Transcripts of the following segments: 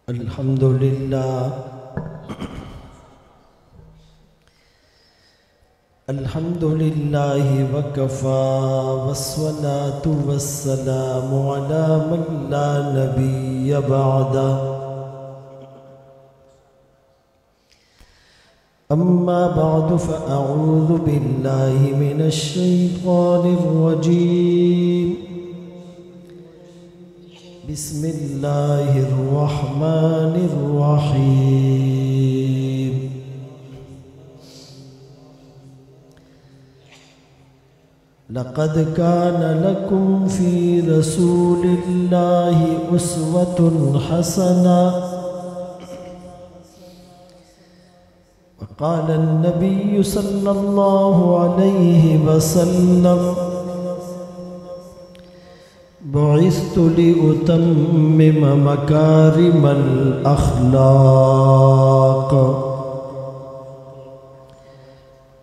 الحمد لله الحمد لله وكفى والصلاة والسلام على من لا نبي بعده أما بعد فأعوذ بالله من الشيطان الرجيم بسم الله الرحمن الرحيم لقد كان لكم في رسول الله أسوة حسنة وقال النبي صلى الله عليه وسلم بعثت لأتمم مكارم الأخلاق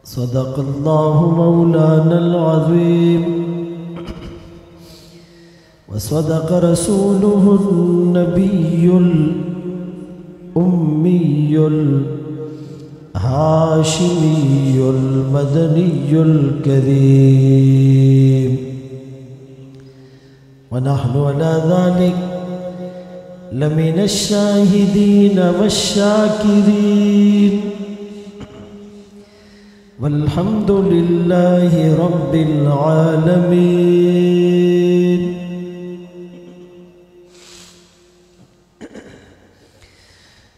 صدق الله مولانا العظيم وصدق رسوله النبي الأمي الهاشمي المدني الكريم ونحن على ذلك لمن الشاهدين والشاكرين والحمد لله رب العالمين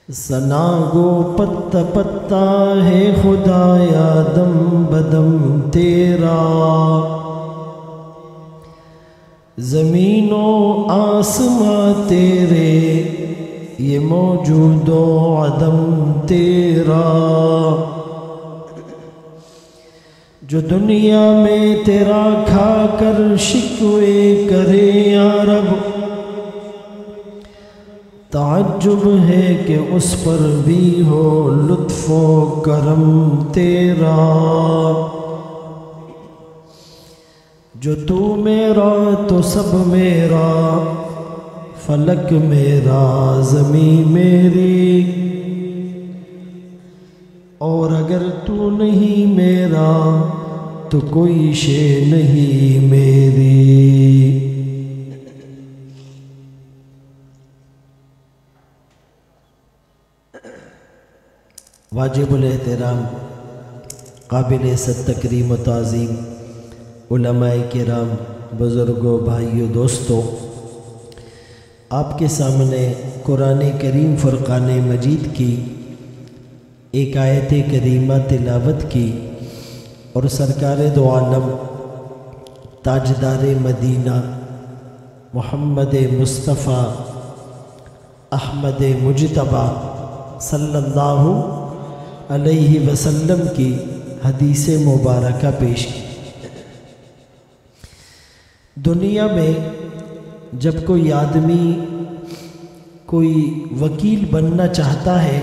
ثنا گو پتا پتا ہے خدایا دم بدم تیرا زمین و آسماں تیرے یہ موجود و عدم تیرا جو دنیا میں تیرا کھا کر شکوے کرے یا رب تعجب ہے کہ اس پر بھی ہو لطف و کرم تیرا جو تو میرا تو سب میرا فلک میرا زمین میری اور اگر تو نہیں میرا تو کوئی شے نہیں میری واجب الاحترام قابل عزت تکریم و تعظیم علماء کرام بزرگوں بھائیوں دوستوں آپ کے سامنے قرآن کریم فرقان مجید کی ایک آیت کریمہ تلاوت کی اور سرکار دو عالم تاجدار مدینہ محمد مصطفیٰ احمد مجتبیٰ صلی اللہ علیہ وسلم کی حدیث مبارکہ پیش کی۔ دنیا میں جب کوئی آدمی کوئی وکیل بننا چاہتا ہے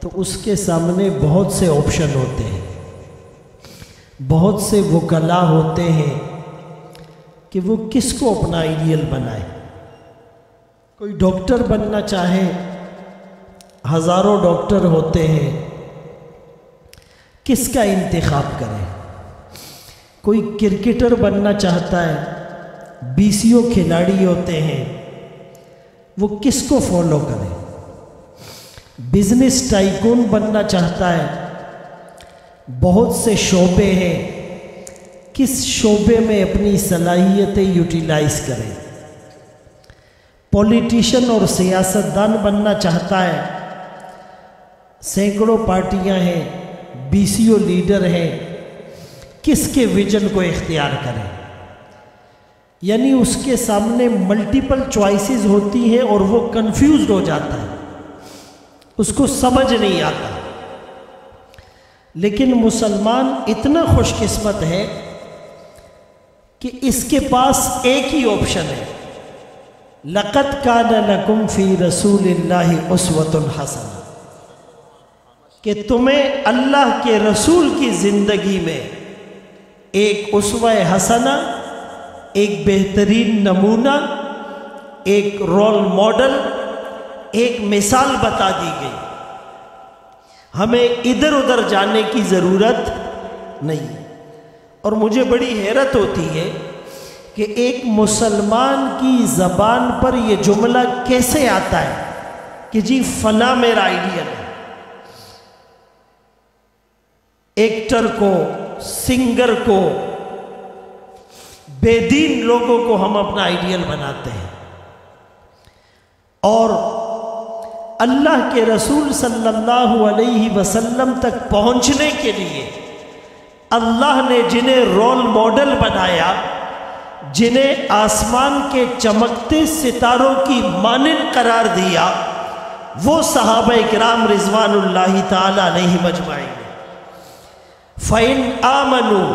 تو اس کے سامنے بہت سے آپشن ہوتے ہیں، بہت سے وکلاء ہوتے ہیں کہ وہ کس کو اپنا آئیڈیل بنائے۔ کوئی ڈاکٹر بننا چاہے، ہزاروں ڈاکٹر ہوتے ہیں، کس کا انتخاب کریں؟ کوئی کرکٹر بننا چاہتا ہے، 20 کھلاڑی ہوتے ہیں، وہ کس کو فالو کریں؟ بزنس ٹائکون بننا چاہتا ہے، بہت سے شعبے ہیں، کس شعبے میں اپنی صلاحیتیں یوٹیلائز کریں؟ پولیٹیشن اور سیاستدان بننا چاہتا ہے، سینکڑوں پارٹیاں ہیں، 20 لیڈر ہیں، کس کے ویژن کو اختیار کریں؟ یعنی اس کے سامنے ملٹیپل چوائسز ہوتی ہیں اور وہ کنفیوزڈ ہو جاتا ہے، اس کو سمجھ نہیں آتا۔ لیکن مسلمان اتنا خوش قسمت ہے کہ اس کے پاس ایک ہی آپشن ہے، لَقَدْ كَانَ لَكُمْ فِي رَسُولِ اللَّهِ أُسْوَةٌ حَسَنَةٌ، کہ تمہیں اللہ کے رسول کی زندگی میں ایک اسوہ حسنہ، ایک بہترین نمونہ، ایک رول ماڈل، ایک مثال بتا دی گئی. ہمیں ادھر ادھر جانے کی ضرورت نہیں. اور مجھے بڑی حیرت ہوتی ہے کہ ایک مسلمان کی زبان پر یہ جملہ کیسے آتا ہے کہ جی فلاں میرا آئیڈیل ہے. ایکٹر کو، سنگر کو، بے دین لوگوں کو ہم اپنا آئیڈیل بناتے ہیں. اور اللہ کے رسول صلی اللہ علیہ وسلم تک پہنچنے کے لیے اللہ نے جنہیں رول ماڈل بنایا، جنہیں آسمان کے چمکتے ستاروں کی مانند قرار دیا، وہ صحابہ کرام رضوان اللہ تعالی علیہ مجمعین. فَإِنْ آمَنُوا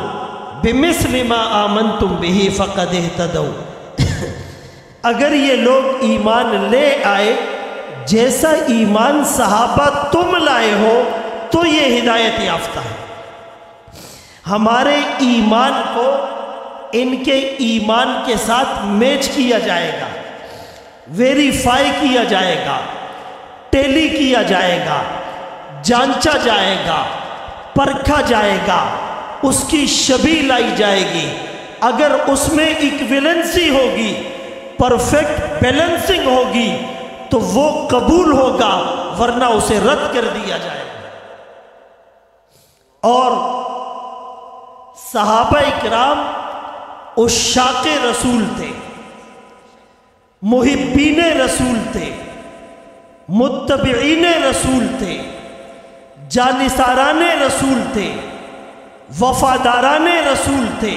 بِمِثْلِ مَا آمَنْتُمْ بِهِ فَقَدْ اهْتَدَوْا. اگر یہ لوگ ایمان لے آئے جیسا ایمان صحابہ تم لائے ہو تو یہ ہدایت یافتہ ہے. ہمارے ایمان کو ان کے ایمان کے ساتھ میچ کیا جائے گا، ویریفائی کیا جائے گا، ٹیلی کیا جائے گا، جانچا جائے گا، پرکھا جائے گا، اس کی شبیہ لائی جائے گی. اگر اس میں ایکویلنسی ہوگی، پرفیکٹ بیلنسنگ ہوگی تو وہ قبول ہوگا، ورنہ اسے رد کر دیا جائے گا. اور صحابہ اکرام عشاق رسول تھے، محبین رسول تھے، متبعین رسول تھے، جانثاران رسول تھے، وفاداران رسول تھے،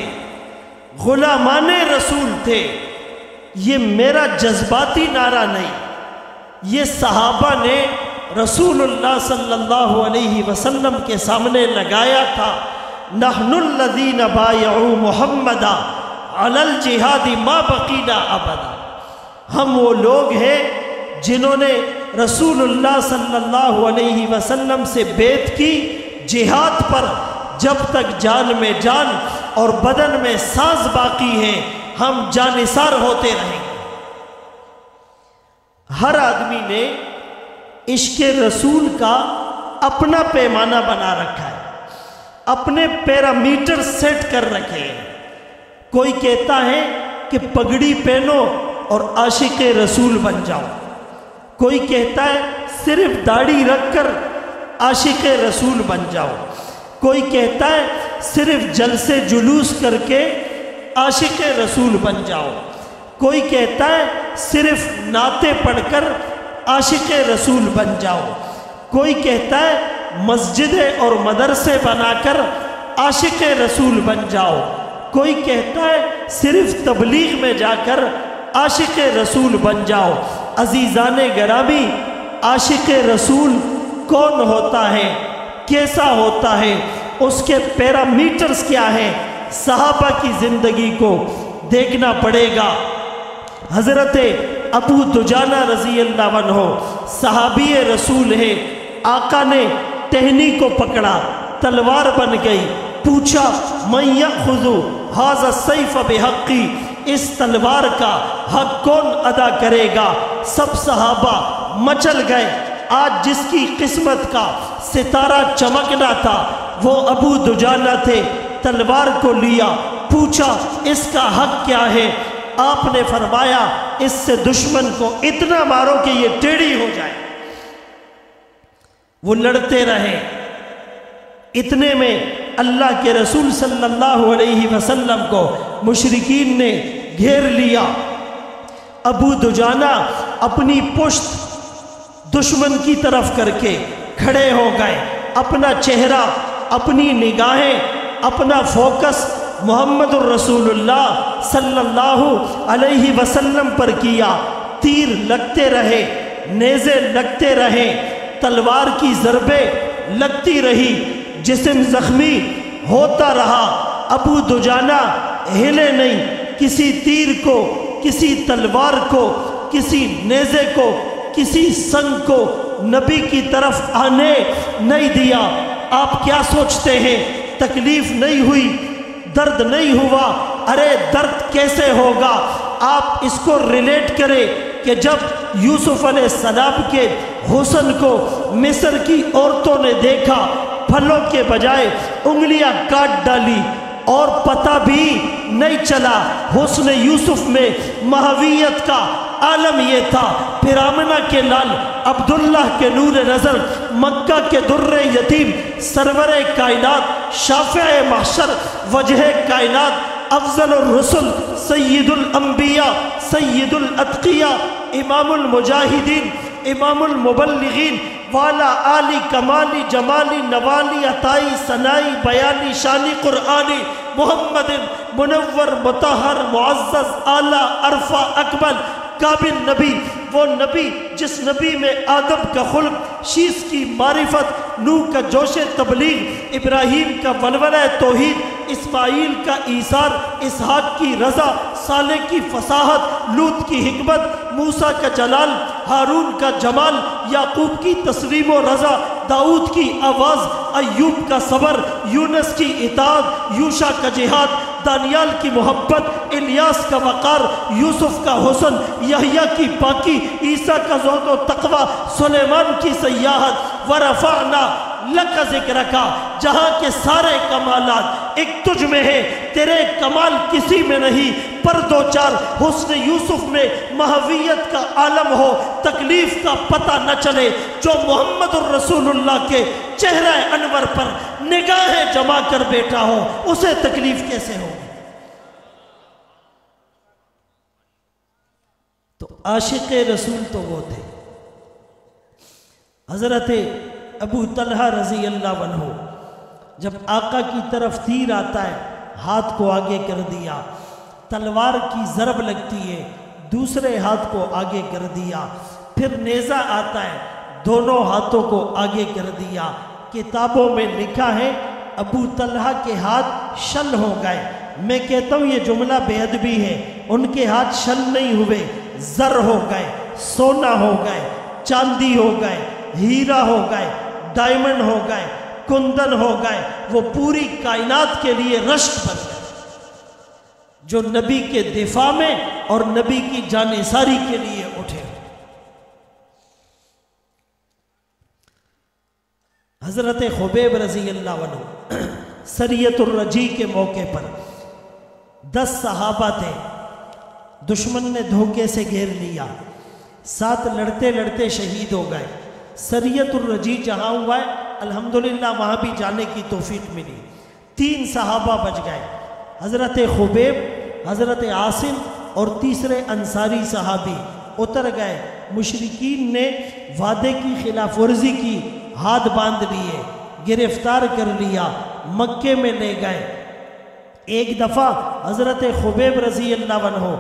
غلامان رسول تھے. یہ میرا جذباتی نعرہ نہیں، یہ صحابہ نے رسول اللہ صلی اللہ علیہ وسلم کے سامنے لگایا تھا. نحن الذین بایعوا محمدا علی الجہاد ما بقینا ابدا. ہم وہ لوگ ہیں جنہوں نے رسول اللہ صلی اللہ علیہ وسلم سے بیعت کی جہاد پر، جب تک جان میں جان اور بدن میں سانس باقی ہے ہم جانثار ہوتے رہیں گے. ہر آدمی نے عشق رسول کا اپنا پیمانہ بنا رکھا ہے، اپنے پیرامیٹر سیٹ کر رکھے ہیں. کوئی کہتا ہے کہ پگڑی پہنو اور عاشق رسول بن جاؤ. کوئی کہتا ہے صرف داڑھی رکھ کر عاشق رسول بن جاؤ. کوئی کہتا ہے صرف جلسے جلوس کر کے عاشق رسول بن جاؤ. کوئی کہتا ہے صرف نعتیں پڑھ کر عاشق رسول بن جاؤ. کوئی کہتا ہے مسجدیں اور مدرسے بنا کر عاشق رسول بن جاؤ. کوئی کہتا ہے صرف تبلیغ میں جا کر عاشق رسول بن جاؤ. عزیزان گرامی، عاشق رسول کون ہوتا ہے، کیسا ہوتا ہے، اس کے پیرامیٹرز کیا ہیں؟ صحابہ کی زندگی کو دیکھنا پڑے گا. حضرت ابو دجانہ رضی اللہ عنہ صحابی رسول ہے. آقا نے ٹہنی کو پکڑا، تلوار بن گئی. پوچھا من یأخذ ھذا السیف بحقی، اس تلوار کا حق کون ادا کرے گا؟ سب صحابہ مچل گئے. آج جس کی قسمت کا ستارہ چمکنا تھا وہ ابو دجانہ تھے. تلوار کو لیا، پوچھا اس کا حق کیا ہے؟ آپ نے فرمایا اس سے دشمن کو اتنا مارو کہ یہ ٹیڑھی ہو جائے. وہ لڑتے رہے. اتنے میں اللہ کے رسول صلی اللہ علیہ وسلم کو مشرکین نے گھیر لیا. ابو دجانہ اپنی پشت دشمن کی طرف کر کے کھڑے ہو گئے. اپنا چہرہ، اپنی نگاہیں، اپنا فوکس محمد الرسول اللہ صلی اللہ علیہ وسلم پر کیا. تیر لگتے رہے، نیزے لگتے رہے، تلوار کی ضربیں لگتی رہی، جسم زخمی ہوتا رہا. ابو دجانہ ہلے نہیں. کسی تیر کو، کسی تلوار کو، کسی نیزے کو، کسی سنگ کو نبی کی طرف آنے نہیں دیا. آپ کیا سوچتے ہیں؟ تکلیف نہیں ہوئی، درد نہیں ہوا؟ ارے درد کیسے ہوگا؟ آپ اس کو ریلیٹ کریں کہ جب یوسف علیہ السلام کے حسن کو مصر کی عورتوں نے دیکھا، پھلوں کے بجائے انگلیاں کاٹ ڈالی اور پتہ بھی نہیں چلا حسن یوسف میں ماہویت کا عالم یہ تھا۔ پھر آمنہ کے لال عبداللہ کے نور نظر، مکہ کے در یتیم، سرور کائنات، شافع محشر، وجہ کائنات، افضل الرسل، سید الانبیاء، سید الاتقیاء، امام المجاہدین، امام المبلغین، والا آلی کمالی جمالی نوالی عطائی ثنائی بیانی شانی قرآنی، محمد منور مطہر معزز اعلیٰ عرفہ اکمل کامل نبی، وہ نبی جس نبی میں آدم کا خلق، شیس کی معرفت، نوح کا جوش تبلیغ، ابراہیم کا ولولہ توحید، اسماعیل کا ایثار، اسحاق کی رضا، صالح کی فصاحت، لوط کی حکمت، موسیٰ کا جلال، ہارون کا جمال، یعقوب کی تسلیم و رضا، داؤد کی آواز، ایوب کا صبر، یونس کی اطاعت، یوشع کا جہاد، دانیال کی محبت، الیاس کا وقار، یوسف کا حسن، یحییٰ کی پاکی، عیسیٰ کا زہد و تقوی، سلیمان کی سیاحت، ورفعنا لک ذکرکا، جہاں کے سارے کمالات ایک تجھ میں ہے، تیرے کمال کسی میں نہیں، پر دو چار حسن یوسف میں ماہویت کا عالم ہو، تکلیف کا پتہ نہ چلے۔ جو محمد الرسول اللہ کے چہرہ انور پر نگاہیں جما کر بیٹھا ہو، اسے تکلیف کیسے ہو؟ تو عاشق رسول تو وہ تھے۔ حضرت ابو طلحہ رضی اللہ عنہ جب آقا کی طرف تیر آتا ہے، ہاتھ کو آگے کر دیا، تلوار کی ضرب لگتی ہے، دوسرے ہاتھ کو آگے کر دیا، پھر نیزہ آتا ہے، دونوں ہاتھوں کو آگے کر دیا۔ کتابوں میں لکھا ہے ابو طلحہ کے ہاتھ شل ہو گئے۔ میں کہتا ہوں یہ جملہ بے ادبی ہے، ان کے ہاتھ شل نہیں ہوئے، زر ہو گئے، سونا ہو گئے، چاندی ہو گئے، ہیرا ہو گئے، ڈائمنڈ ہو گئے، کندن ہو گئے، وہ پوری کائنات کے لیے رشک بن گئے، جو نبی کے دفاع میں اور نبی کی جانثاری کے لیے اٹھے۔ حضرت خبیب رضی اللہ عنہ سریۃ الرجی کے موقع پر 10 صحابہ تھے، دشمن نے دھوکے سے گھیر لیا، 7 لڑتے لڑتے شہید ہو گئے۔ سریۃ الرجی جہاں ہوا ہے الحمدللہ وہاں بھی جانے کی توفیق ملی، 3 صحابہ بچ گئے، حضرت خبیب، حضرت عاصم اور تیسرے انصاری صحابی اتر گئے۔ مشرکین نے وعدے کی خلاف ورزی کی، ہاتھ باندھ لیے، گرفتار کر لیا، مکے میں لے گئے۔ ایک دفعہ حضرت خبیب رضی اللہ عنہ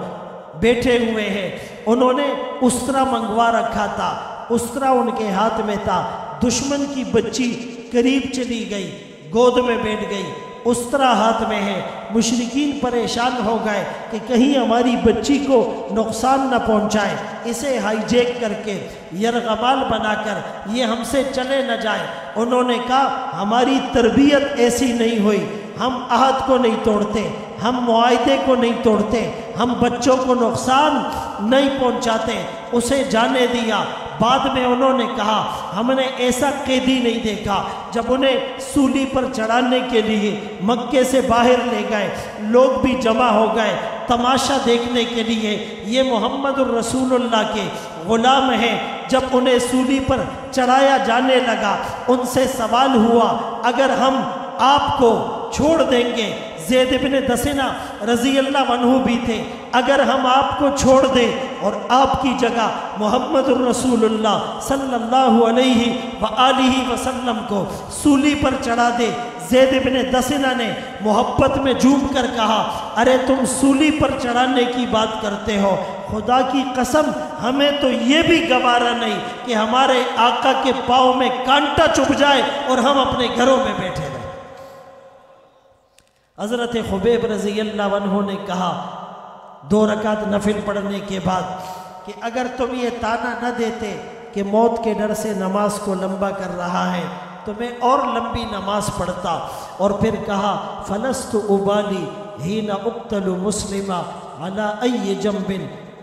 بیٹھے ہوئے ہیں، انہوں نے استرا منگوا رکھا تھا، استرا ان کے ہاتھ میں تھا، دشمن کی بچی قریب چلی گئی، گود میں بیٹھ گئی، استرا ہاتھ میں ہے۔ مشرکین پریشان ہو گئے کہ کہیں ہماری بچی کو نقصان نہ پہنچائے، اسے ہائی جیک کر کے یرغمال بنا کر یہ ہم سے چلے نہ جائے۔ انہوں نے کہا ہماری تربیت ایسی نہیں ہوئی، ہم عہد کو نہیں توڑتے، ہم معاہدے کو نہیں توڑتے، ہم بچوں کو نقصان نہیں پہنچاتے، اسے جانے دیا۔ بعد میں انہوں نے کہا ہم نے ایسا قیدی نہیں دیکھا۔ جب انہیں سولی پر چڑھانے کے لیے مکے سے باہر لے گئے، لوگ بھی جمع ہو گئے تماشا دیکھنے کے لیے، یہ محمد الرسول اللہ کے غلام ہیں۔ جب انہیں سولی پر چڑھایا جانے لگا، ان سے سوال ہوا اگر ہم آپ کو چھوڑ دیں گے، زید بن دسنہ رضی اللہ عنہ بھی تھے، اگر ہم آپ کو چھوڑ دیں اور آپ کی جگہ محمد الرسول اللہ صلی اللہ علیہ وآلہ وسلم کو سولی پر چڑھا دے، زید بن دسنہ نے محبت میں جھوم کر کہا ارے تم سولی پر چڑھانے کی بات کرتے ہو، خدا کی قسم ہمیں تو یہ بھی گوارا نہیں کہ ہمارے آقا کے پاؤں میں کانٹا چبھ جائے اور ہم اپنے گھروں میں بیٹھے رہیں۔ حضرت خبیب رضی اللہ عنہ نے کہا 2 رکعت نفل پڑھنے کے بعد کہ اگر تم یہ تانا نہ دیتے کہ موت کے ڈر سے نماز کو لمبا کر رہا ہے تو میں اور لمبی نماز پڑھتا، اور پھر کہا فلست ابالی حین اقتل مسلما علی ای جنب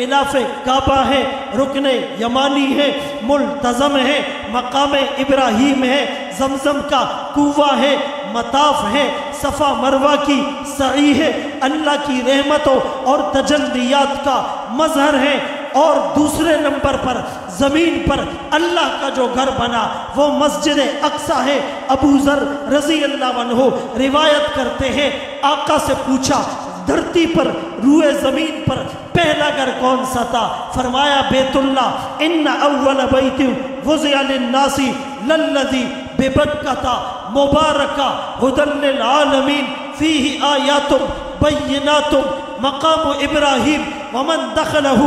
غلاف کعبہ ہے، رکن یمانی ہے، ملتزم ہے، مقام ابراہیم ہے، زمزم کا کنواں ہے، مطاف ہے، صفا مروہ کی سعی ہے، اللہ کی رحمتوں اور تجلیات کا مظہر ہے۔ اور دوسرے نمبر پر زمین پر اللہ کا جو گھر بنا وہ مسجد اقصیٰ ہے۔ ابو ذر رضی اللہ عنہ روایت کرتے ہیں، آقا سے پوچھا دھرتی پر، روئے زمین پر پہلا گھر کون سا تھا؟ فرمایا بیت اللہ۔ ان اول بیت وضع للناس للذی ببکۃ مبارکہ ھدی للعالمین فیہ آیات بینات مقام ابراہیم ومن دخلہ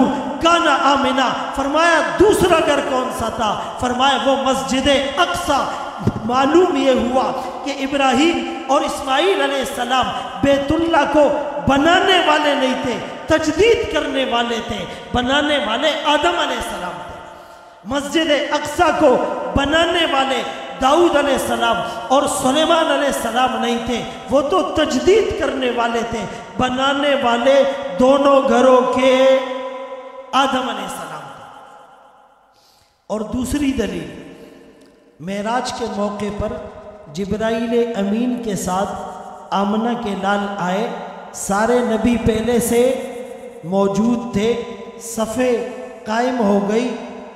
کان آمنا۔ فرمایا دوسرا گھر کون سا تھا؟ فرمایا وہ مسجد اقصیٰ۔ معلوم یہ ہوا کہ ابراہیم اور اسماعیل علیہ السلام بیت اللہ کو بنانے والے نہیں تھے، تجدید کرنے والے تھے۔ بنانے والے آدم علیہ السلام تھے۔ مسجد اقصیٰ کو بنانے والے داؤد علیہ السلام اور سلیمان علیہ السلام نہیں تھے، وہ تو تجدید کرنے والے تھے۔ بنانے والے دونوں گھروں کے آدم علیہ السلام تھے۔ اور دوسری دلیل، معراج کے موقع پر جبرائیل امین کے ساتھ آمنہ کے لال آئے، سارے نبی پہلے سے موجود تھے، صفیں قائم ہو گئی۔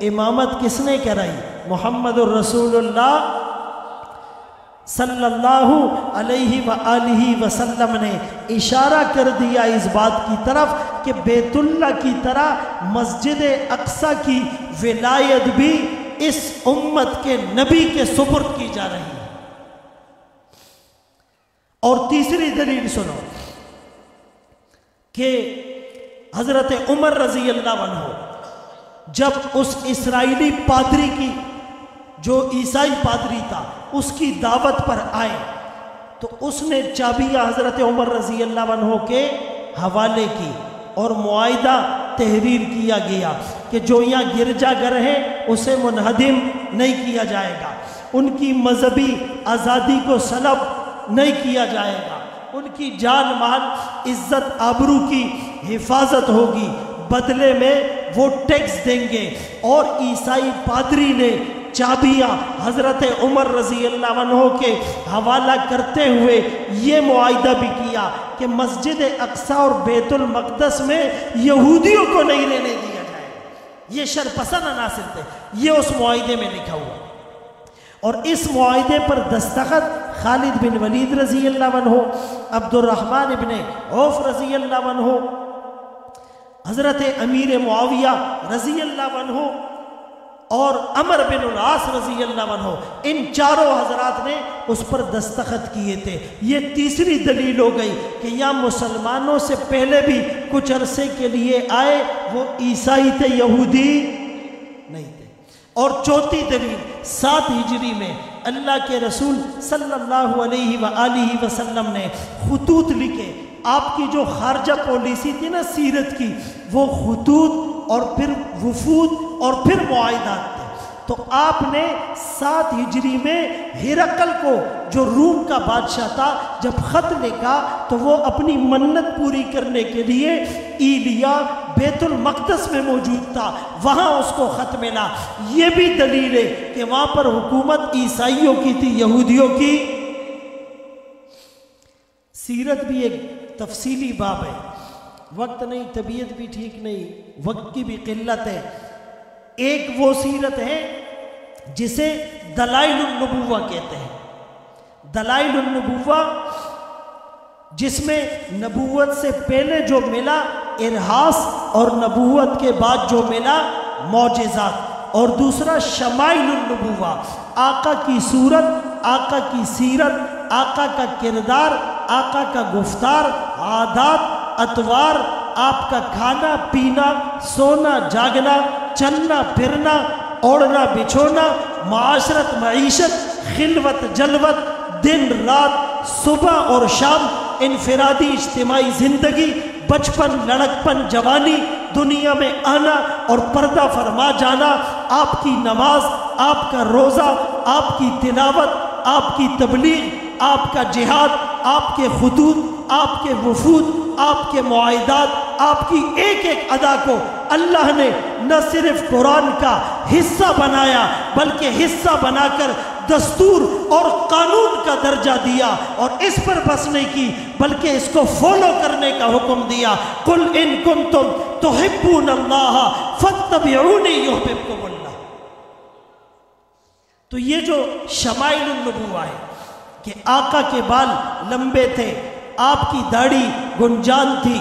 امامت کس نے کرائی؟ محمد الرسول اللہ صلی اللہ علیہ وآلہ وسلم نے اشارہ کر دیا اس بات کی طرف کہ بیت اللہ کی طرح مسجد اقصیٰ کی ولایت بھی اس امت کے نبی کے سپرد کی جا رہی ہے۔ اور تیسری دلیل سنو کہ حضرت عمر رضی اللہ عنہ جب اس اسرائیلی پادری کی، جو عیسائی پادری تھا، اس کی دعوت پر آئے تو اس نے چابیاں حضرت عمر رضی اللہ عنہ کے حوالے کی اور معاہدہ تحریر کیا گیا کہ جو یہاں گرجا گھر ہے اسے منہدم نہیں کیا جائے گا، ان کی مذہبی آزادی کو سلب نہیں کیا جائے گا، ان کی جان مال عزت آبرو کی حفاظت ہوگی، بدلے میں وہ ٹیکس دیں گے۔ اور عیسائی پادری نے چابیاں حضرت عمر رضی اللہ عنہ کے حوالہ کرتے ہوئے یہ معاہدہ بھی کیا کہ مسجد اقصیٰ اور بیت المقدس میں یہودیوں کو نہیں رہنے دیا جائے گا۔ یہ شرپسند عناصر تھے، یہ اس معاہدے میں لکھا ہوا۔ اور اس معاہدے پر دستخط خالد بن ولید رضی اللہ عنہ، عبد الرحمن بن عوف رضی اللہ عنہ، حضرت امیر معاویہ رضی اللہ عنہ اور عمر بن العاص رضی اللہ عنہ، ان چاروں حضرات نے اس پر دستخط کیے تھے۔ یہ تیسری دلیل ہو گئی کہ یہاں مسلمانوں سے پہلے بھی کچھ عرصے کے لیے آئے، وہ عیسائی تھے، یہودی نہیں تھے۔ اور چوتھی دلیل، 7 ہجری میں اللہ کے رسول صلی اللہ علیہ وآلہ وسلم نے خطوط لکھے۔ آپ کی جو خارجہ پالیسی تھی نا سیرت کی، وہ خطوط اور پھر وفود اور پھر معاہدات تھے۔ تو آپ نے 7 ہجری میں ہرقل کو، جو روم کا بادشاہ تھا، جب خط لکھا تو وہ اپنی منت پوری کرنے کے لیے ایلیا بیت المقدس میں موجود تھا، وہاں اس کو خط ملا۔ یہ بھی دلیل ہے کہ وہاں پر حکومت عیسائیوں کی تھی، یہودیوں کی۔ سیرت بھی ایک تفصیلی باب ہے، وقت نہیں، طبیعت بھی ٹھیک نہیں، وقت کی بھی قلت ہے۔ ایک وہ سیرت ہے جسے دلائل النبوہ کہتے ہیں۔ دلائل النبوہ جس میں نبوت سے پہلے جو ملا ارہاس اور نبوت کے بعد جو ملا معجزات، اور دوسرا شمائل النبوہ، آقا کی صورت، آقا کی سیرت، آقا کا کردار، آقا کا گفتار، عادات، اطوار، آپ کا کھانا پینا، سونا جاگنا، چلنا پھرنا، اوڑھنا بچھونا، معاشرت معیشت، خلوت جلوت، دن رات، صبح اور شام، انفرادی اجتماعی زندگی، بچپن لڑکپن جوانی، دنیا میں آنا اور پردہ فرما جانا، آپ کی نماز، آپ کا روزہ، آپ کی تلاوت، آپ کی تبلیغ، آپ کا جہاد، آپ کے خطوط، آپ کے وفود، آپ کے معاہدات، آپ کی ایک ایک ادا کو اللہ نے نہ صرف قرآن کا حصہ بنایا بلکہ حصہ بنا کر دستور اور قانون کا درجہ دیا، اور اس پر بس نہیں کی بلکہ اس کو فالو کرنے کا حکم دیا۔ قل ان کنتم تحبون اللہ فاتبعونی یحببکم اللہ۔ تو یہ جو شمائل النبوہ ہے کہ آقا کے بال لمبے تھے، آپ کی داڑھی گنجان تھی،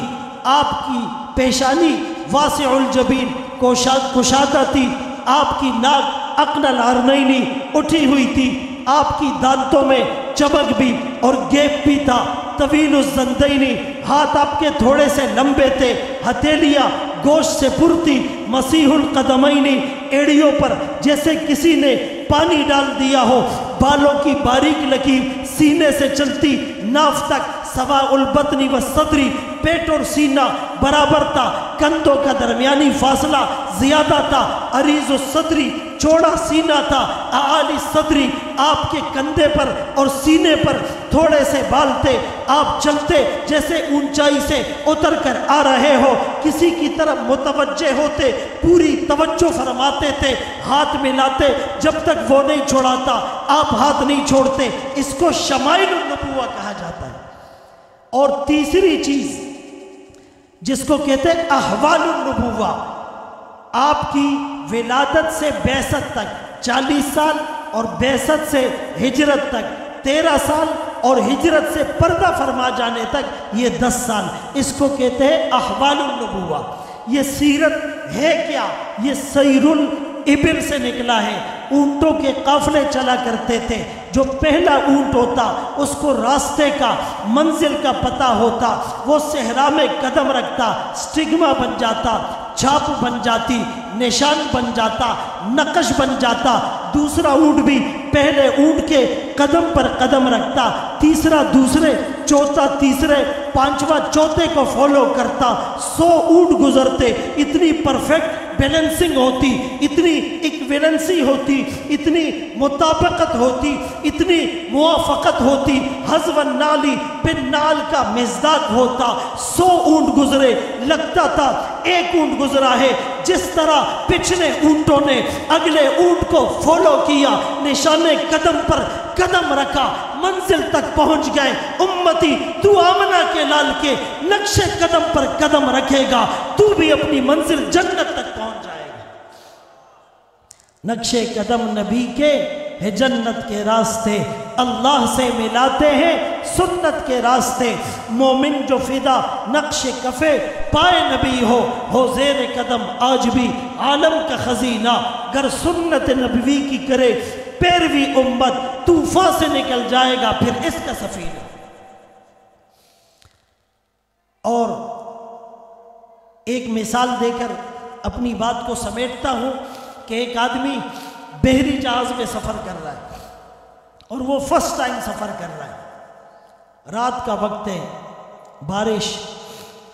آپ کی پیشانی واسع الجبین کشادہ تھی، آپ کی ناک اقن العرنینی اٹھی ہوئی تھی، آپ کی دانتوں میں چمک بھی اور گیپ بھی تھا، طویل الزندینی، ہاتھ آپ کے تھوڑے سے لمبے تھے، ہتھیلیاں گوشت سے پر تھی، مسیح القدمینی، ایڑیوں پر جیسے کسی نے پانی ڈال دیا ہو، بالوں کی باریک لکیر سینے سے چلتی ناف تک، سوا البطنی و صدری، پیٹ اور سینہ برابر تھا، کندھوں کا درمیانی فاصلہ زیادہ تھا، عریض الصدری، چوڑا سینہ تھا، اعالی صدری، آپ کے کندھے پر اور سینے پر تھوڑے سے بال تھے، آپ چلتے جیسے اونچائی سے اتر کر آ رہے ہو، کسی کی طرف متوجہ ہوتے پوری توجہ فرماتے تھے، ہاتھ ملاتے جب تک وہ نہیں چھوڑاتا آپ ہاتھ نہیں چھوڑتے، اس کو شمائل النبوہ کہا جاتا ہے۔ اور تیسری چیز جس کو کہتے ہیں احوال النبوہ، آپ کی ولادت سے بعثت تک 40 سال اور بعثت سے ہجرت تک 13 سال اور ہجرت سے پردہ فرما جانے تک یہ 10 سال، اس کو کہتے ہیں احوال النبوہ۔ یہ سیرت ہے کیا؟ یہ سیر الابل سے نکلا ہے، اونٹوں کے قافلے چلا کرتے تھے، جو پہلا اونٹ ہوتا اس کو راستے کا منزل کا پتہ ہوتا، وہ صحرا میں قدم رکھتا، سٹگما بن جاتا، چھاپ بن جاتی، نشان بن جاتا، نقش بن جاتا، دوسرا اونٹ بھی پہلے اونٹ کے قدم پر قدم رکھتا، تیسرا دوسرے، چوتھا تیسرے، پانچواں چوتھے کو فالو کرتا، 100 اونٹ گزرتے، اتنی پرفیکٹ بیلنسنگ ہوتی، اتنی ایکویلنسی ہوتی، اتنی مطابقت ہوتی، اتنی موافقت ہوتی، حذو النالی بن نال کا مزداق ہوتا، 100 اونٹ گزرے، لگتا تھا ایک اونٹ گزرا ہے، جس طرح پچھلے اونٹوں نے اگلے اونٹ کو فالو کیا، نشانے قدم پر قدم رکھا، منزل تک پہنچ گئے۔ امتی تو آمنہ کے لال کے نقش قدم پر قدم رکھے گا، تو بھی اپنی منزل جنت تک پہنچ جائے گا۔ نقش قدم نبی کے ہے جنت کے راستے، اللہ سے ملاتے ہیں سنت کے راستے، مومن جو فدا نقش کفے پائے نبی ہو زیر قدم آج بھی عالم کا خزینہ، گر سنت نبوی کی کرے پیروی امت، طوفان سے نکل جائے گا پھر اس کا سفینہ۔ اور ایک مثال دے کر اپنی بات کو سمیٹتا ہوں کہ ایک آدمی بحری جہاز میں سفر کر رہا ہے اور وہ فرسٹ ٹائم سفر کر رہا ہے، رات کا وقت ہے، بارش،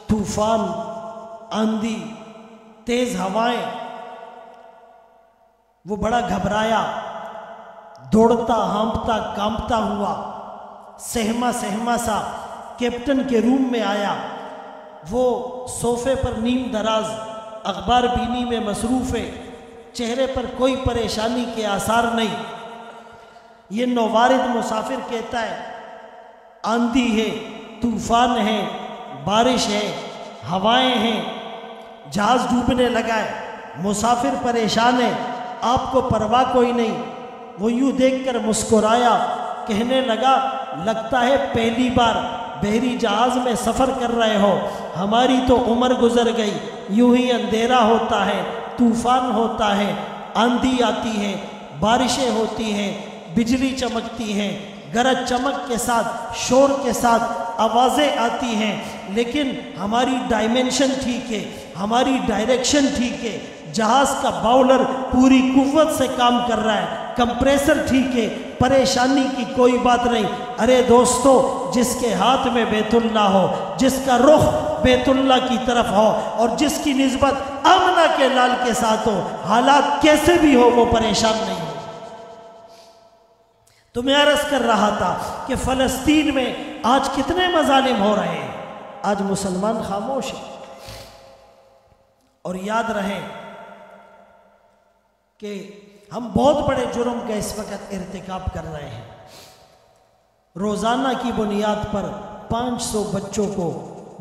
طوفان، آندھی، تیز ہوائیں، وہ بڑا گھبرایا، دوڑتا ہانپتا کانپتا ہوا، سہما سا کیپٹن کے روم میں آیا، وہ صوفے پر نیم دراز اخبار بینی میں مصروف ہے، چہرے پر کوئی پریشانی کے آثار نہیں۔ یہ نووارد مسافر کہتا ہے آندھی ہے، طوفان ہے، بارش ہے، ہوائیں ہیں، جہاز ڈوبنے لگا ہے، مسافر پریشان ہے، آپ کو پرواہ کوئی نہیں۔ وہ یوں دیکھ کر مسکرایا، کہنے لگا لگتا ہے پہلی بار بحری جہاز میں سفر کر رہے ہو، ہماری تو عمر گزر گئی، یوں ہی اندھیرا ہوتا ہے، طوفان ہوتا ہے، آندھی آتی ہے، بارشیں ہوتی ہیں، بجلی چمکتی ہیں، گرج چمک کے ساتھ، شور کے ساتھ آوازیں آتی ہیں، لیکن ہماری ڈائمنشن ٹھیک ہے، ہماری ڈائریکشن ٹھیک ہے، جہاز کا باؤلر پوری قوت سے کام کر رہا ہے، کمپریسر ٹھیک ہے، پریشانی کی کوئی بات نہیں۔ ارے دوستو، جس کے ہاتھ میں بیت اللہ ہو، جس کا رخ بیت اللہ کی طرف ہو اور جس کی نسبت آمنہ کے لال کے ساتھ ہو، حالات کیسے بھی ہو وہ پریشان نہیں ہو۔ تو میں عرض کر رہا تھا کہ فلسطین میں آج کتنے مظالم ہو رہے ہیں، آج مسلمان خاموش ہیں، اور یاد رہے کہ ہم بہت بڑے جرم کا اس وقت ارتکاب کر رہے ہیں۔ روزانہ کی بنیاد پر 500 بچوں کو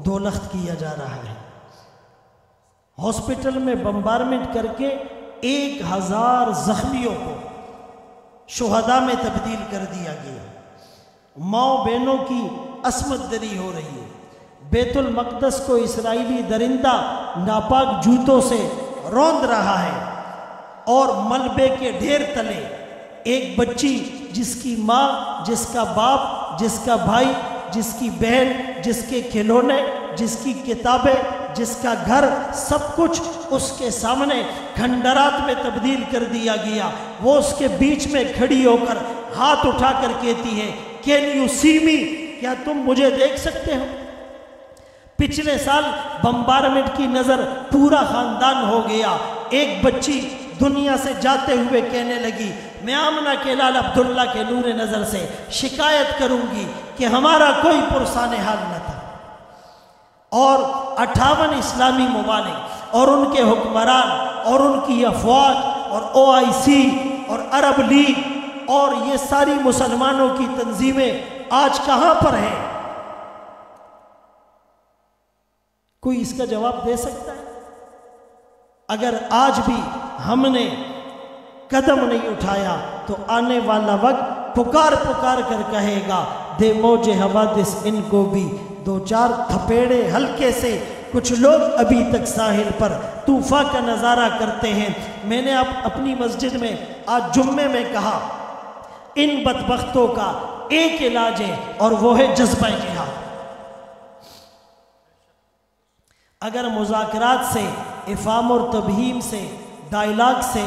دولخت کیا جا رہا ہے۔ ہاسپٹل میں بمبارمنٹ کر کے 1000 زخمیوں کو شہداء میں تبدیل کر دیا گیا۔ ماؤں بہنوں کی عصمت دری ہو رہی ہے۔ بیت المقدس کو اسرائیلی درندہ ناپاک جوتوں سے روند رہا ہے، اور ملبے کے ڈھیر تلے ایک بچی جس کی ماں، جس کا باپ، جس کا بھائی، جس کی بہن، جس کے کھلونے، جس کی کتابیں، جس کا گھر، سب کچھ اس کے سامنے کھنڈرات میں تبدیل کر دیا گیا۔ وہ اس کے بیچ میں کھڑی ہو کر ہاتھ اٹھا کر کہتی ہے، کین یو سی می؟ کیا تم مجھے دیکھ سکتے ہو؟ پچھلے سال بمبارمنٹ کی نظر پورا خاندان ہو گیا۔ ایک بچی دنیا سے جاتے ہوئے کہنے لگی، میں آمنہ کے لال عبداللہ کے نور نظر سے شکایت کروں گی کہ ہمارا کوئی پرسان حال نہ تھا۔ اور 58 اسلامی ممالک اور ان کے حکمران اور ان کی افواج اور OIC اور عرب لیگ اور یہ ساری مسلمانوں کی تنظیمیں آج کہاں پر ہیں؟ کوئی اس کا جواب دے سکتا ہے؟ اگر آج بھی ہم نے قدم نہیں اٹھایا تو آنے والا وقت پکار پکار کر کہے گا، دے موج حوادث ان کو بھی 2-4 تھپیڑے ہلکے سے۔ کچھ لوگ ابھی تک ساحل پر طوفان کا نظارہ کرتے ہیں۔ میں نے اپنی مسجد میں آج جمعے میں کہا، ان بدبختوں کا ایک علاج ہے اور وہ ہے جذبہ جہاد۔ اگر مذاکرات سے، افہام اور تبہیم سے، ڈائلاگ سے،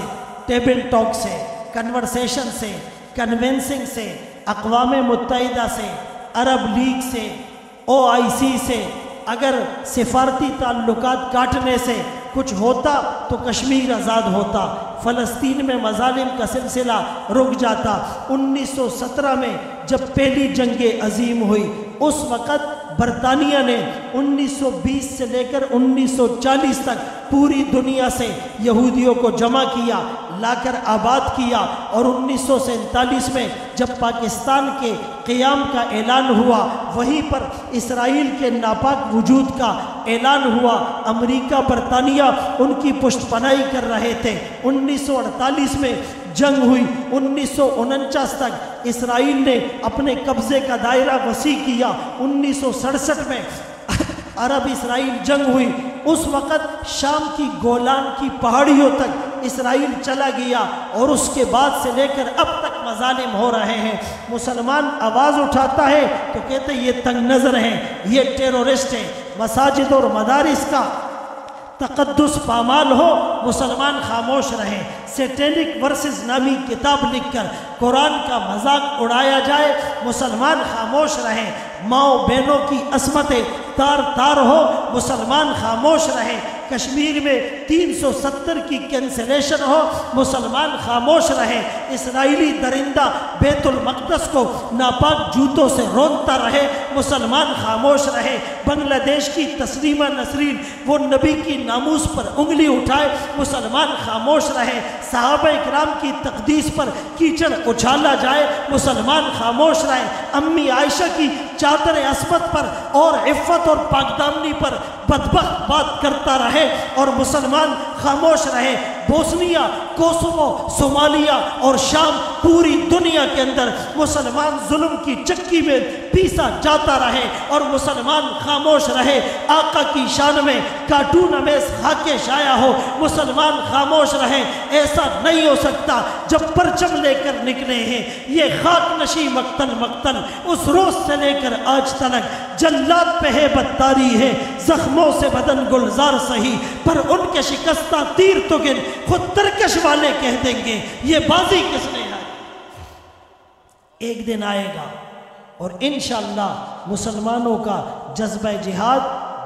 ٹیبل ٹاک سے، کنورسیشن سے، کنونسنگ سے، اقوام متحدہ سے، عرب لیگ سے، OIC سے، اگر سفارتی تعلقات کاٹنے سے کچھ ہوتا تو کشمیر آزاد ہوتا، فلسطین میں مظالم کا سلسلہ رک جاتا۔ 1917 میں جب پہلی جنگ عظیم ہوئی، اس وقت برطانیہ نے 1920 سے لے کر 1940 تک پوری دنیا سے یہودیوں کو جمع کیا، لا کر آباد کیا، اور 1947 میں جب پاکستان کے قیام کا اعلان ہوا، وہیں پر اسرائیل کے ناپاک وجود کا اعلان ہوا۔ امریکہ، برطانیہ ان کی پشت پناہی کر رہے تھے۔ 1948 میں جنگ ہوئی، 1949 تک اسرائیل نے اپنے قبضے کا دائرہ وسیع کیا۔ 1967 میں عرب اسرائیل جنگ ہوئی، اس وقت شام کی گولان کی پہاڑیوں تک اسرائیل چلا گیا، اور اس کے بعد سے لے کر اب تک مظالم ہو رہے ہیں۔ مسلمان آواز اٹھاتا ہے تو کہتے ہیں یہ تنگ نظر ہیں، یہ ٹیرورسٹ ہیں۔ مساجد اور مدارس کا تقدس پامال ہو، مسلمان خاموش رہیں۔ سیٹینک ورسز نامی کتاب لکھ کر قرآن کا مذاق اڑایا جائے، مسلمان خاموش رہیں۔ ماؤں بہنوں کی عصمتیں تار تار ہو، مسلمان خاموش رہیں۔ کشمیر میں 370 کی کینسلیشن ہو، مسلمان خاموش رہیں۔ اسرائیلی درندہ بیت المقدس کو ناپاک جوتوں سے رونتا رہے، مسلمان خاموش رہے۔ بنگلہ دیش کی تسلیمہ نسرین وہ نبی کی ناموس پر انگلی اٹھائے، مسلمان خاموش رہے۔ صحابہ اکرام کی تقدیس پر کیچڑ اچھالا جائے، مسلمان خاموش رہے۔ امی عائشہ کی چادر عصمت پر اور عفت اور پاکدامنی پر بدبخت بات کرتا رہے اور مسلمان خاموش رہے۔ بوسنیا، کوسوو، صومالیہ اور شام، پوری دنیا کے اندر مسلمان ظلم کی چکی میں پیسا جاتا رہے اور مسلمان خاموش رہے۔ آقا کی شان میں کارٹون امیز خاکے شائع ہو، مسلمان خاموش رہے۔ ایسا نہیں ہو سکتا جب پرچم لے کر نکلے ہیں یہ خاک نشی مقتل مقتل، اس روز سے لے کر آج تلک جلات پہ ہے بدتاری ہے، زخموں سے بدن گلزار سہی، پر ان کے شکستہ تیر تو گن خود ترکش والے کہہ دیں گے یہ بازی کس نے ہے۔ ایک دن آئے گا اور انشاءاللہ مسلمانوں کا جذبہ جہاد،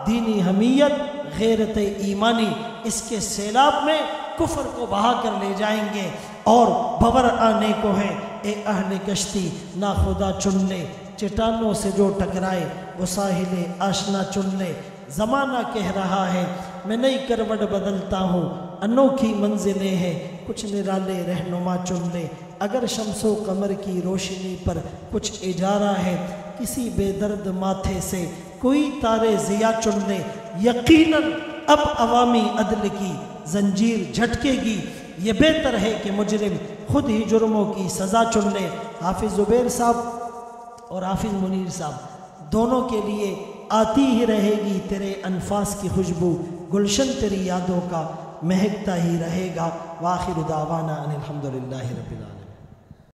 دینی حمیت، غیرت ایمانی اس کے سیلاب میں کفر کو بہا کر لے جائیں گے، اور بور آنے کو ہے اے اہل کشتی نا خدا چن لے، چٹانوں سے جو ٹکرائے وہ ساحل آشنا چن لے۔ زمانہ کہہ رہا ہے میں نئی کروٹ بدلتا ہوں، انوکھی منزلیں ہیں کچھ نرالے رہنما چن لے، اگر شمس و قمر کی روشنی پر کچھ اجارہ ہے، کسی بے درد ماتھے سے کوئی تارے ضیا چن لے، یقیناً اب عوامی عدل کی زنجیر جھٹکے گی، یہ بہتر ہے کہ مجرم خود ہی جرموں کی سزا چن لے۔ حافظ زبیر صاحب اور حافظ منیر صاحب دونوں کے لیے آتی ہی رہے گی تیرے انفاس کی خوشبو، گلشن تیری یادوں کا مہکتا ہی رہے گا۔ وآخر دعوانا ان الحمدللہ رب العالمین۔